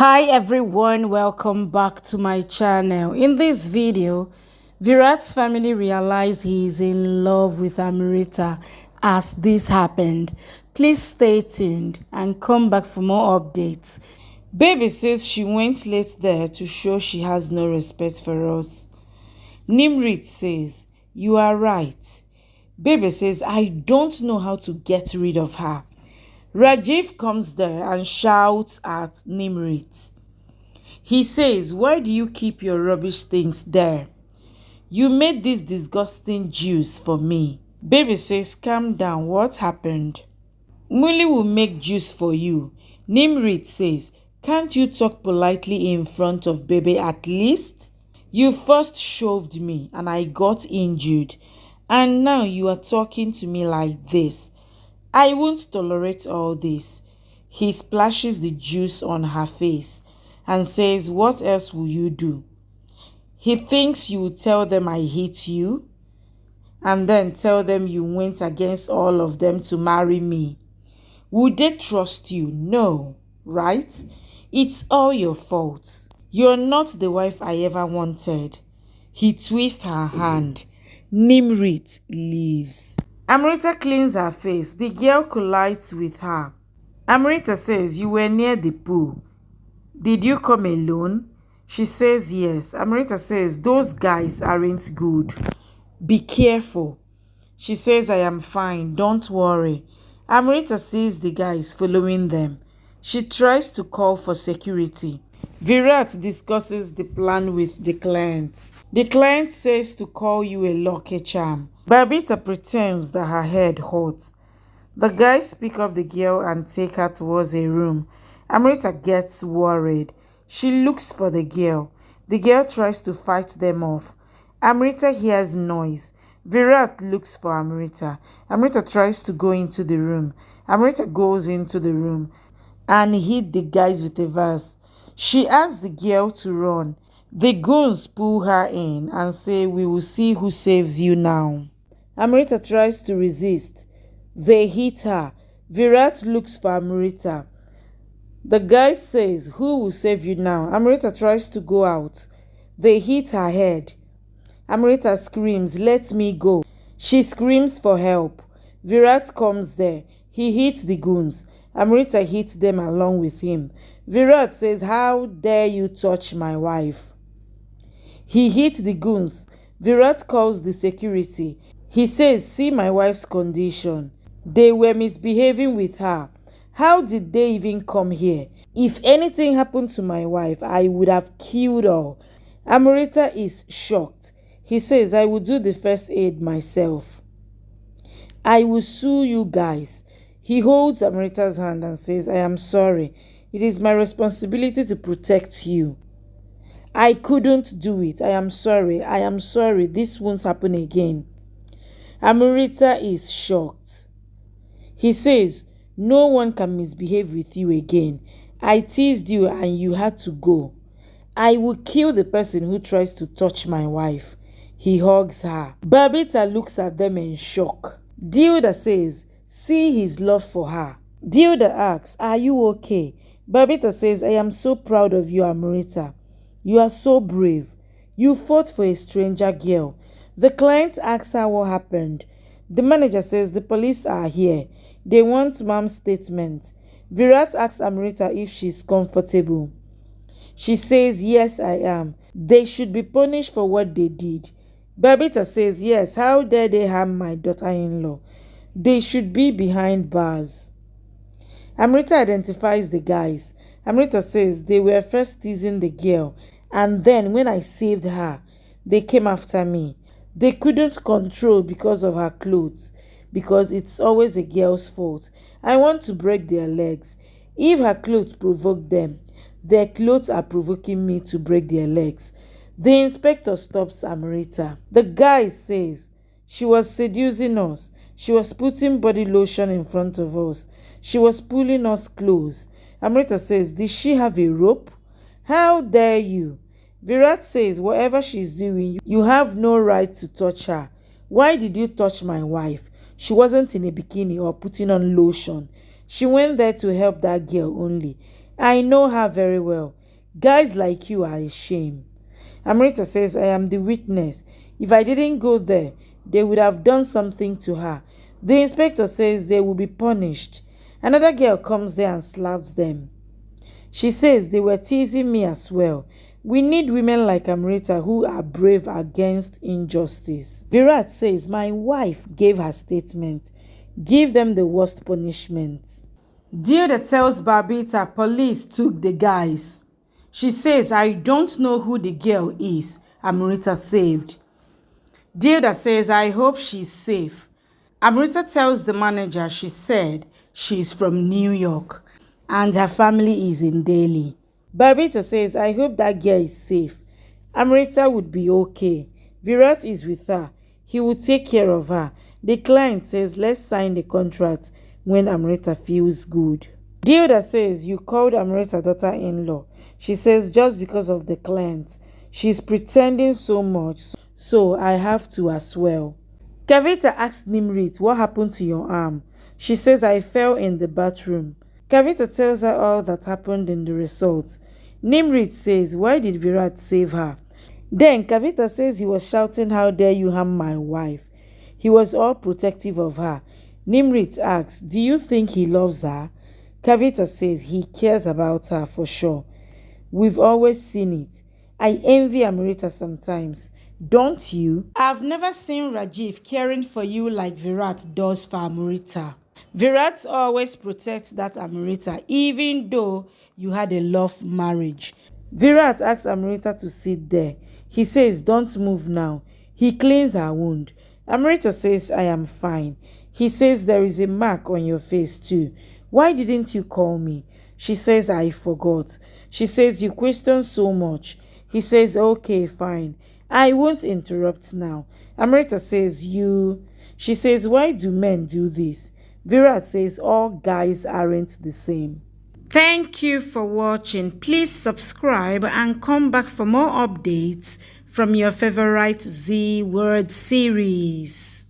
Hi everyone, welcome back to my channel. In this video, Virat's family realized he is in love with Amirita as this happened. Please stay tuned and come back for more updates. Baby says she went late there to show she has no respect for us. Nimrit says, you are right. Baby says, I don't know how to get rid of her. Rajiv comes there and shouts at Nimrit. He says, why do you keep your rubbish things there? You made this disgusting juice for me. Baby says, calm down, what happened? Muli will make juice for you. Nimrit says, can't you talk politely in front of baby at least? You first shoved me and I got injured. And now you are talking to me like this. I won't tolerate all this. He splashes the juice on her face and says, what else will you do? He thinks you will tell them I hate you and then tell them you went against all of them to marry me. Would they trust you? No, right? It's all your fault. You're not the wife I ever wanted. He twists her hand. Nimrit leaves. Amirita cleans her face. The girl collides with her. Amirita says, you were near the pool. Did you come alone? She says yes. Amirita says, those guys aren't good. Be careful. She says, I am fine. Don't worry. Amirita sees the guys following them. She tries to call for security. Virat discusses the plan with the client. The client says to call you a lucky charm. Babita pretends that her head hurts. The guys pick up the girl and take her towards a room. Amirita gets worried. She looks for the girl. The girl tries to fight them off. Amirita hears noise. Virat looks for Amirita. Amirita tries to go into the room. Amirita goes into the room and hit the guys with a vase. She asks the girl to run. The goons pull her in and say, we will see who saves you now. Amirita tries to resist. They hit her. Virat looks for Amirita. The guy says, who will save you now? Amirita tries to go out. They hit her head. Amirita screams, let me go. She screams for help. Virat comes there. He hits the goons. Amirita hits them along with him. Virat says, how dare you touch my wife? He hits the goons. Virat calls the security. He says, see my wife's condition. They were misbehaving with her. How did they even come here? If anything happened to my wife, I would have killed her. Amirita is shocked. He says, I will do the first aid myself. I will sue you guys. He holds Amirita's hand and says, I am sorry. It is my responsibility to protect you. I couldn't do it. I am sorry. I am sorry. This won't happen again. Amirita is shocked. He says, no one can misbehave with you again. I teased you and you had to go. I will kill the person who tries to touch my wife. He hugs her. Babita looks at them in shock. Dilda says, see his love for her. Dilda asks, are you okay? Babita says, I am so proud of you, Amirita. You are so brave. You fought for a stranger girl. The client asks her what happened. The manager says the police are here. They want mom's statement. Virat asks Amirita if she's comfortable. She says, yes, I am. They should be punished for what they did. Babita says, yes, how dare they harm my daughter-in-law? They should be behind bars. Amirita identifies the guys. Amirita says they were first teasing the girl, and then when I saved her, they came after me. They couldn't control because of her clothes, because it's always a girl's fault. I want to break their legs. If her clothes provoke them, their clothes are provoking me to break their legs. The inspector stops Amirita. The guy says, she was seducing us. She was putting body lotion in front of us. She was pulling us close. Amirita says, did she have a rope? How dare you? Virat says, whatever she's doing, you have no right to touch her. Why did you touch my wife? She wasn't in a bikini or putting on lotion. She went there to help that girl only. I know her very well. Guys like you are a shame. Amirita says, I am the witness. If I didn't go there, they would have done something to her. The inspector says they will be punished. Another girl comes there and slaps them. She says they were teasing me as well. We need women like Amirita who are brave against injustice. Virat says, my wife gave her statement. Give them the worst punishment. Dilda tells Babita police took the guys. She says, I don't know who the girl is Amirita saved. Dilda says, I hope she's safe. Amirita tells the manager she said she's from New York and her family is in Delhi. Babita says, I hope that girl is safe. Amirita would be okay. Virat is with her. He will take care of her. The client says, let's sign the contract when Amirita feels good. Dilda says, you called Amirita daughter-in-law. She says, just because of the client. She's pretending so much, so I have to as well. Kavita asks Nimrit, what happened to your arm? She says, I fell in the bathroom. Kavita tells her all that happened in the resort. Nimrit says, why did Virat save her? Then Kavita says he was shouting, how dare you harm my wife? He was all protective of her. Nimrit asks, do you think he loves her? Kavita says he cares about her for sure. We've always seen it. I envy Amirita sometimes. Don't you? I've never seen Rajiv caring for you like Virat does for Amirita. Virat always protects that Amirita, even though you had a love marriage. Virat asks Amirita to sit there. He says, don't move now. He cleans her wound. Amirita says, I am fine. He says, there is a mark on your face too. Why didn't you call me? She says, I forgot. She says, you question so much. He says, okay, fine. I won't interrupt now. Amirita says, you. She says, why do men do this? Virat says, all guys aren't the same. Thank you for watching. Please subscribe and come back for more updates from your favorite Z Word series.